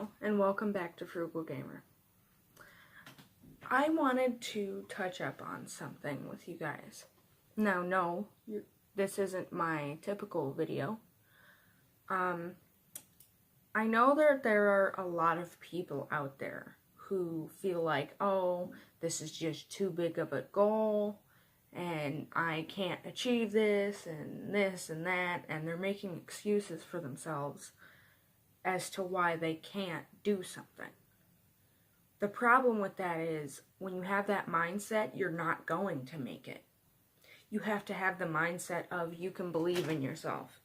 Hello, and welcome back to Frugal Gamer. I wanted to touch up on something with you guys. Now, no, this isn't my typical video. I know that there are a lot of people out there who feel like, oh, this is just too big of a goal, and I can't achieve this and that, and they're making excuses for themselves as to why they can't do something. The problem with that is when you have that mindset, you're not going to make it. You have to have the mindset of you can believe in yourself.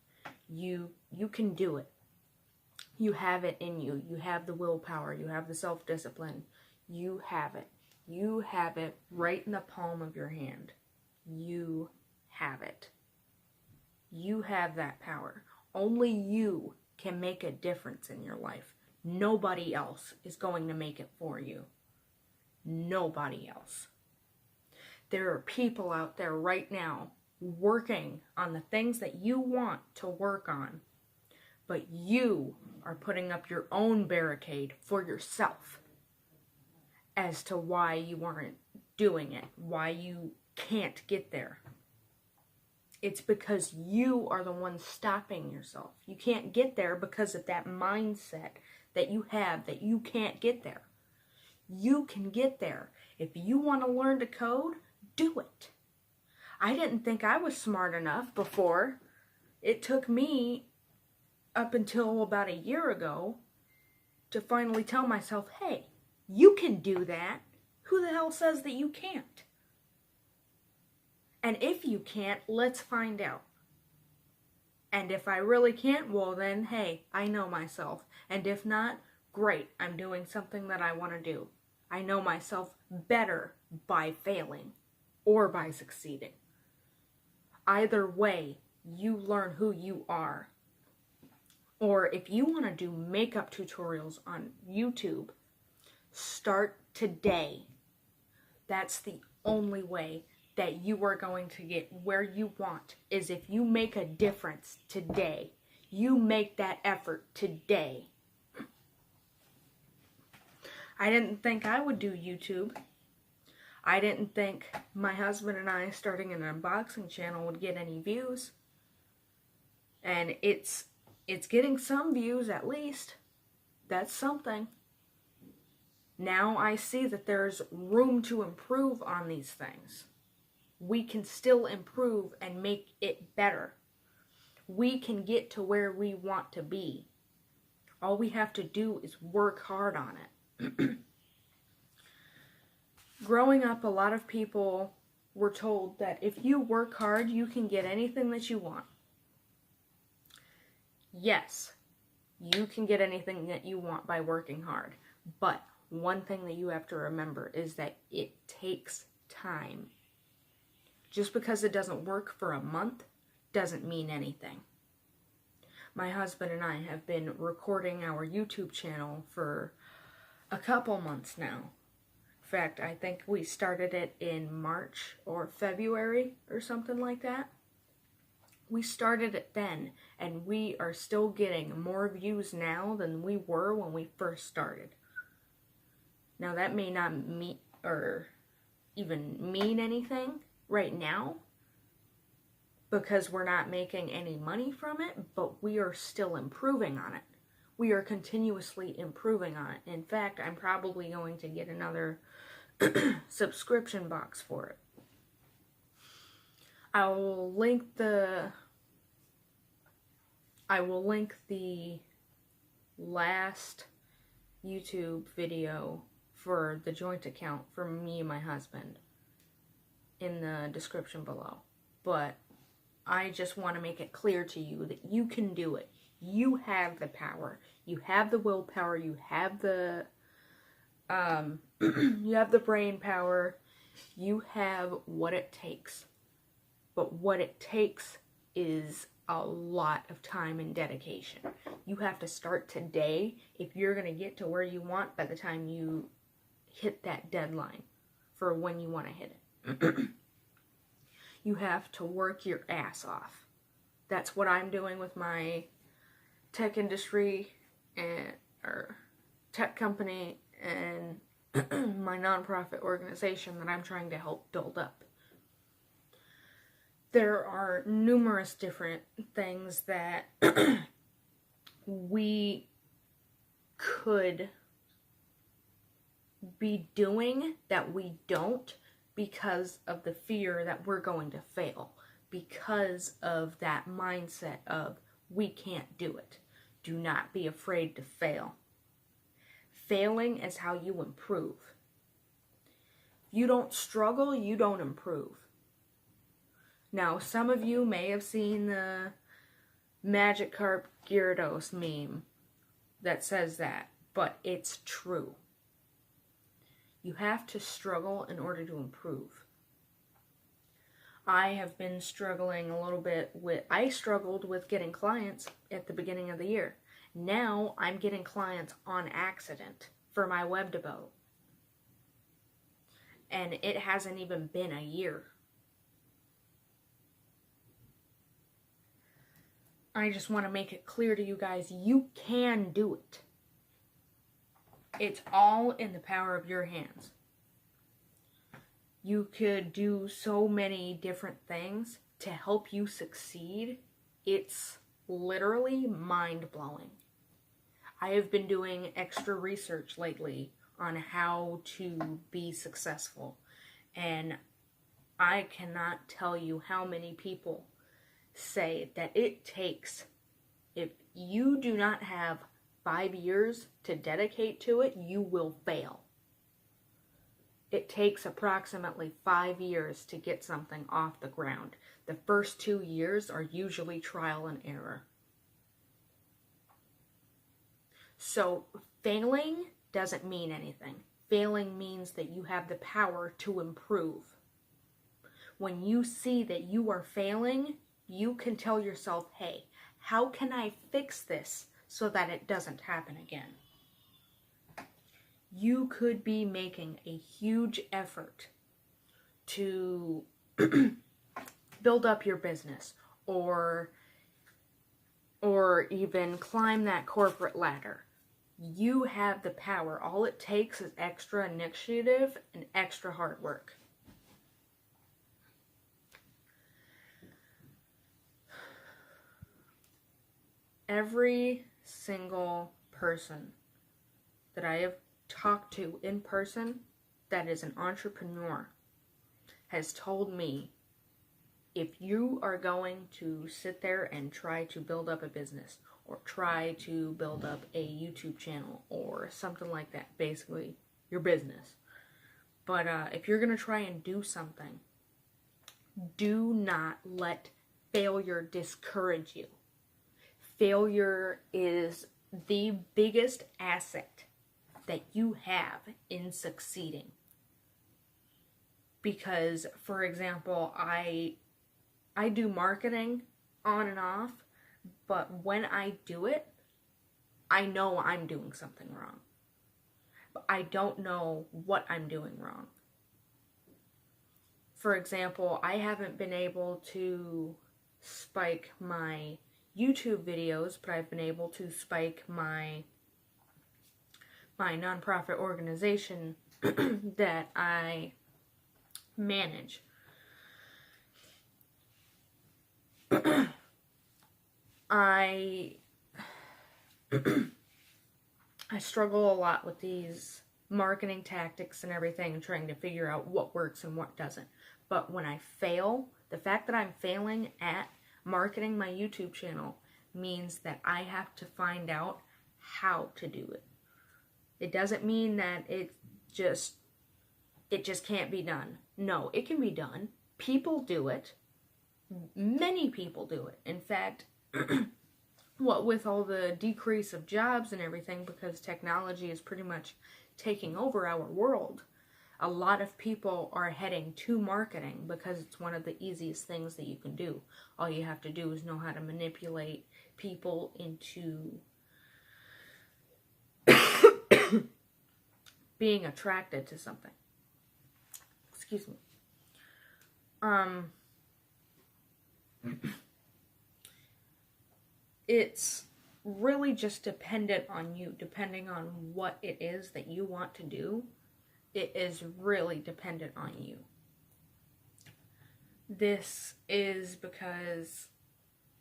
You can do it. You have it in you. You have the willpower. You have the self-discipline. You have it. You have it right in the palm of your hand. You have it. You have that power. Only you can make a difference in your life. Nobody else is going to make it for you. Nobody else. There are people out there right now working on the things that you want to work on, but you are putting up your own barricade for yourself as to why you aren't doing it, why you can't get there. It's because you are the one stopping yourself. You can't get there because of that mindset that you have that you can't get there. You can get there. If you want to learn to code, do it. I didn't think I was smart enough before. It took me up until about a year ago to finally tell myself, hey, you can do that. Who the hell says that you can't? And if you can't, let's find out. And if I really can't, well then, hey, I know myself. And if not, great, I'm doing something that I want to do. I know myself better by failing or by succeeding. Either way, you learn who you are. Or if you want to do makeup tutorials on YouTube, start today. That's the only way that you are going to get where you want, is if you make a difference today. You make that effort today. I didn't think I would do YouTube. I didn't think my husband and I starting an unboxing channel would get any views. And it's getting some views at least. That's something. Now I see that there's room to improve on these things. We can still improve and make it better. We can get to where we want to be. All we have to do is work hard on it. Growing up, a lot of people were told that if you work hard, you can get anything that you want. Yes, you can get anything that you want by working hard. But one thing that you have to remember is that it takes time. Just because it doesn't work for a month doesn't mean anything. My husband and I have been recording our YouTube channel for a couple months now. In fact, I think we started it in March or February or something like that. We started it then, and we are still getting more views now than we were when we first started. Now that may not mean or even mean anything right now, because we're not making any money from it, but we are still improving on it. We are continuously improving on it. In fact, I'm probably going to get another subscription box for it. I will link the last YouTube video for the joint account for me and my husband in the description below. But I just want to make it clear to you that you can do it. You have the power. You have the willpower. You have the you have the brain power. You have what it takes. But what it takes is a lot of time and dedication. You have to start today if you're going to get to where you want by the time you hit that deadline for when you want to hit it. You have to work your ass off. That's what I'm doing with my tech industry and tech company and my nonprofit organization that I'm trying to help build up. There are numerous different things that we could be doing that we don't, because of the fear that we're going to fail, because of that mindset of we can't do it. Do not be afraid to fail. Failing is how you improve. If you don't struggle, you don't improve. Now, some of you may have seen the Magikarp Gyarados meme that says that, but it's true. You have to struggle in order to improve. I have been struggling a little bit I struggled with getting clients at the beginning of the year. Now I'm getting clients on accident for my web development. And it hasn't even been a year. I just want to make it clear to you guys, you can do it. It's all in the power of your hands. You could do so many different things to help you succeed. It's literally mind-blowing. I have been doing extra research lately on how to be successful. And I cannot tell you how many people say that it takes, if you do not have 5 years to dedicate to it, you will fail. It takes approximately 5 years to get something off the ground. The first 2 years are usually trial and error. So failing doesn't mean anything. Failing means that you have the power to improve. When you see that you are failing, you can tell yourself, hey, how can I fix this so that it doesn't happen again? You could be making a huge effort to build up your business or even climb that corporate ladder. You have the power. All it takes is extra initiative and extra hard work. Every single person that I have talked to in person that is an entrepreneur has told me, if you are going to sit there and try to build up a business or try to build up a YouTube channel or something like that, basically your business, but if you're going to try and do something, do not let failure discourage you. Failure is the biggest asset that you have in succeeding. Because, for example, I do marketing on and off, but when I do it, I know I'm doing something wrong. But I don't know what I'm doing wrong. For example, I haven't been able to spike my YouTube videos, but I've been able to spike my nonprofit organization that I manage. I struggle a lot with these marketing tactics and everything and trying to figure out what works and what doesn't. But when I fail, the fact that I'm failing at marketing my YouTube channel means that I have to find out how to do it. It doesn't mean that it just can't be done. No, it can be done. People do it. Many people do it. In fact, what with all the decrease of jobs and everything, because technology is pretty much taking over our world, a lot of people are heading to marketing because it's one of the easiest things that you can do. All you have to do is know how to manipulate people into being attracted to something. Excuse me. It's really just dependent on you, depending on what it is that you want to do. It is really dependent on you. This is because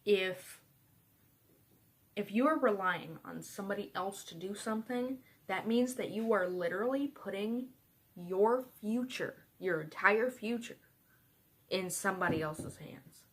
if you are relying on somebody else to do something, that means that you are literally putting your future, your entire future, in somebody else's hands.